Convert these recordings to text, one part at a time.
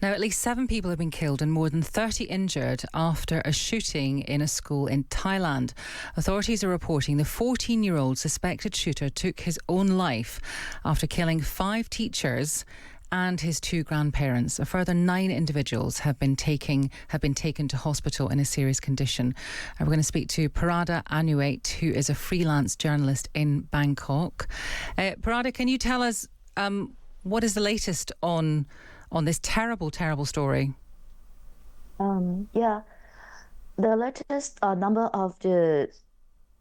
Now, at least 7 people have been killed and more than 30 injured after a shooting in a school in Thailand. Authorities are reporting the 14-year-old suspected shooter took his own life after killing 5 teachers and his 2 grandparents. A further 9 individuals have been taken to hospital in a serious condition. We're going to speak to Pirada Anuwed, who is a freelance journalist in Bangkok. Pirada, can you tell us what is the latest on this terrible, terrible story? The latest number of the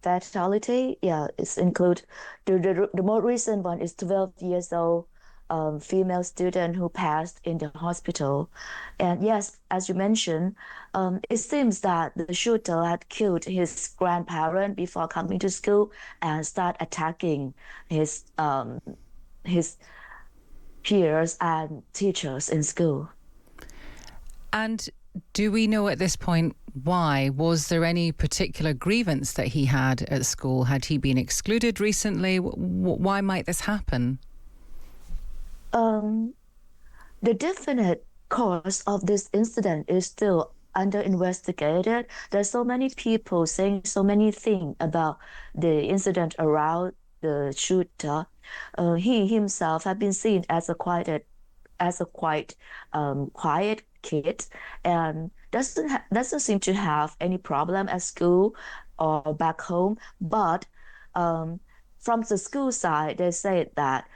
fatality, is include the more recent one is 12 years old female student who passed in the hospital. And yes, as you mentioned, it seems that the shooter had killed his grandparent before coming to school and start attacking his peers and teachers in school. And do we know at this point why? Was there any particular grievance that he had at school? Had he been excluded recently? Why might this happen? The definite cause of this incident is still under investigated. There's so many people saying so many things about the incident around the shooter. He himself had been seen as a quite quiet kid and doesn't seem to have any problem at school or back home. But from the school side, they said that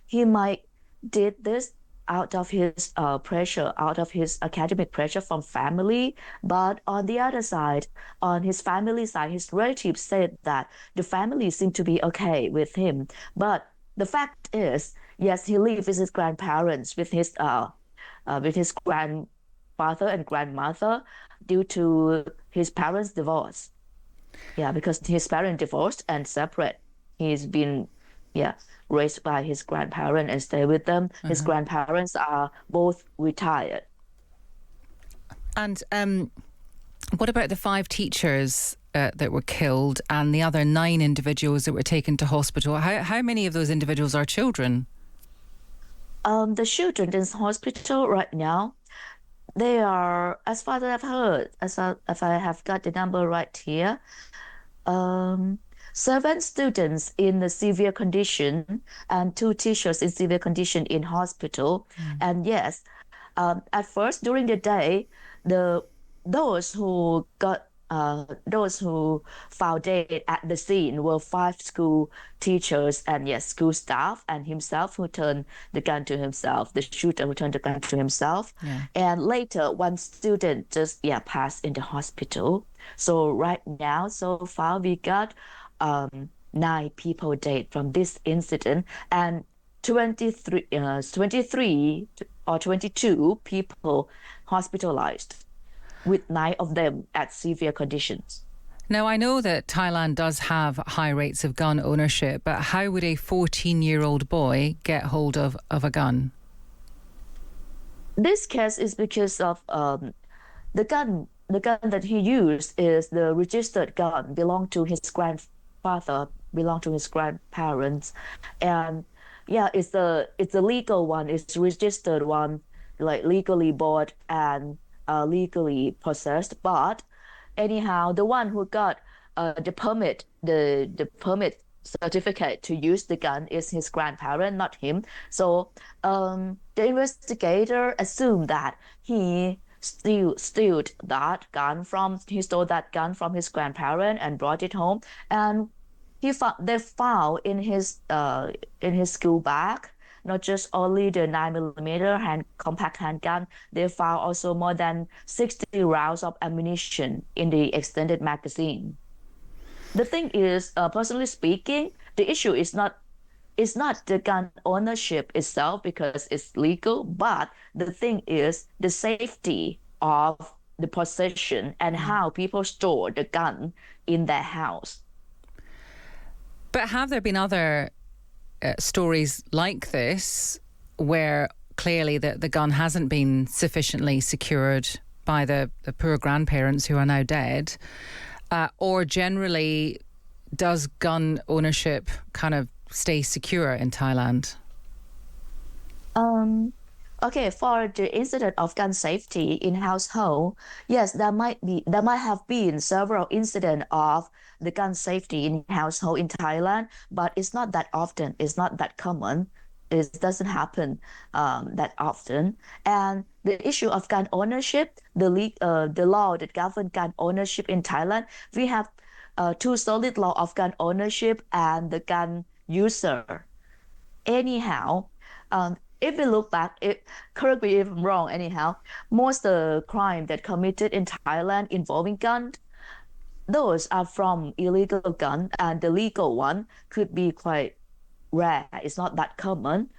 he might did this out of his pressure, out of his academic pressure from family. But on the other side, on his family side, his relatives said that the family seemed to be okay with him. But the fact is, yes, he lived with his grandparents, with his grandfather and grandmother due to his parents' divorce. Yeah, because his parents divorced and separate. He's been, raised by his grandparents and stay with them. His grandparents are both retired. And what about the 5 teachers that were killed and the other 9 individuals that were taken to hospital? How many of those individuals are children? The children in hospital right now, they are, as far as I've heard, if I have got the number right here, 7 students in the severe condition and 2 teachers in severe condition in hospital. And yes, at first during the day, those who found dead at the scene were 5 school teachers and school staff and himself who turned the gun to himself, the shooter who turned the gun to himself. And later 1 student just passed in the hospital. So right now, so far we got 9 people dead from this incident and 23 or 22 people hospitalized, with 9 of them at severe conditions. Now, I know that Thailand does have high rates of gun ownership, but how would a 14-year-old boy get hold of a gun? This case is because of the gun that he used is the registered gun, belonged to his grandfather, belonged to his grandparents. And it's a legal one, it's a registered one, like legally bought and legally possessed. But anyhow, the one who got the permit certificate to use the gun is his grandparent, not him. So the investigator assumed that he stole that gun from his grandparent and brought it home. And they found in his school bag not just only the 9mm compact handgun, they found also more than 60 rounds of ammunition in the extended magazine. The thing is, personally speaking, the issue is not the gun ownership itself because it's legal, but the thing is the safety of the possession and how people store the gun in their house. But have there been other stories like this where clearly the gun hasn't been sufficiently secured by the poor grandparents who are now dead, or generally does gun ownership kind of stay secure in Thailand? Okay, for the incident of gun safety in household, yes, there might have been several incidents of the gun safety in household in Thailand, but it's not that often. It's not that common. It doesn't happen that often. And the issue of gun ownership, the law that governs gun ownership in Thailand, we have two solid law of gun ownership and the gun user. Anyhow, if we look back, correct me if I'm wrong, anyhow, most crime that committed in Thailand involving gun, those are from illegal gun, and the legal one could be quite rare. It's not that common.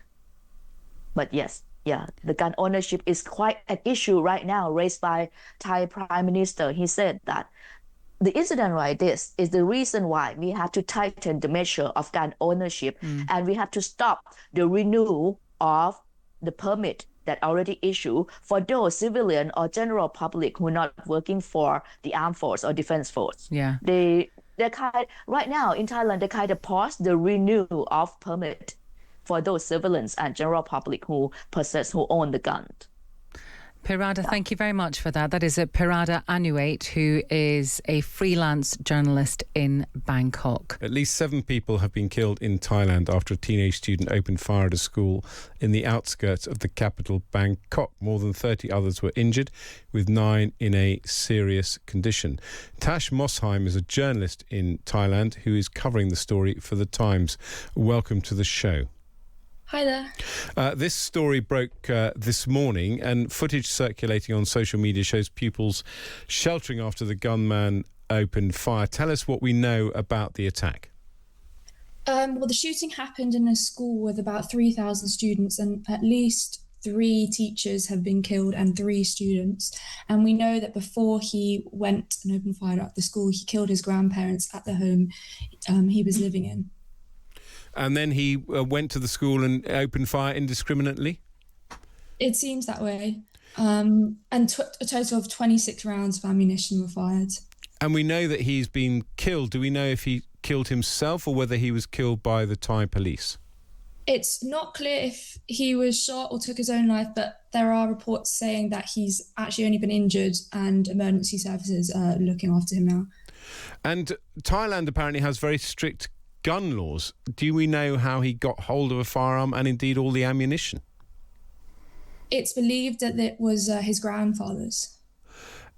But yes, yeah, the gun ownership is quite an issue right now raised by Thai Prime Minister. He said that the incident like this is the reason why we have to tighten the measure of gun ownership and we have to stop the renewal of the permit that already issued for those civilian or general public who are not working for the armed force or defense force. Yeah. Right now in Thailand, they kind of pause the renewal of permit for those civilians and general public who own the gun. Pirada, thank you very much for that. That is Pirada Anuwed, who is a freelance journalist in Bangkok. At least 7 people have been killed in Thailand after a teenage student opened fire at a school in the outskirts of the capital, Bangkok. More than 30 others were injured, with 9 in a serious condition. Tash Mosheim is a journalist in Thailand who is covering the story for The Times. Welcome to the show. Hi there. This story broke this morning, and footage circulating on social media shows pupils sheltering after the gunman opened fire. Tell us what we know about the attack. Well, the shooting happened in a school with about 3,000 students, and at least 3 teachers have been killed and 3 students. And we know that before he went and opened fire at the school, he killed his grandparents at the home he was living in. And then he went to the school and opened fire indiscriminately? It seems that way. And a total of 26 rounds of ammunition were fired. And we know that he's been killed. Do we know if he killed himself or whether he was killed by the Thai police? It's not clear if he was shot or took his own life, but there are reports saying that he's actually only been injured and emergency services are looking after him now. And Thailand apparently has very strict gun laws. Do we know how he got hold of a firearm and indeed all the ammunition? It's believed that it was his grandfather's.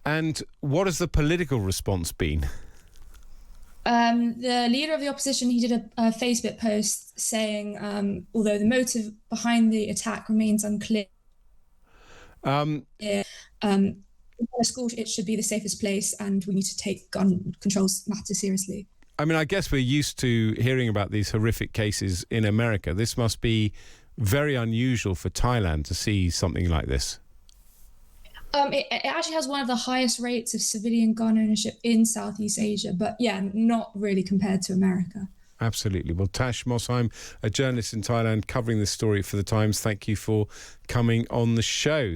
And what has the political response been? The leader of the opposition, he did a Facebook post saying, although the motive behind the attack remains unclear, a school, it should be the safest place and we need to take gun controls matter seriously. I mean, I guess we're used to hearing about these horrific cases in America. This must be very unusual for Thailand to see something like this. It actually has one of the highest rates of civilian gun ownership in Southeast Asia, but yeah, not really compared to America. Absolutely. Well, Tash Mosheim, a journalist in Thailand covering this story for The Times, thank you for coming on the show.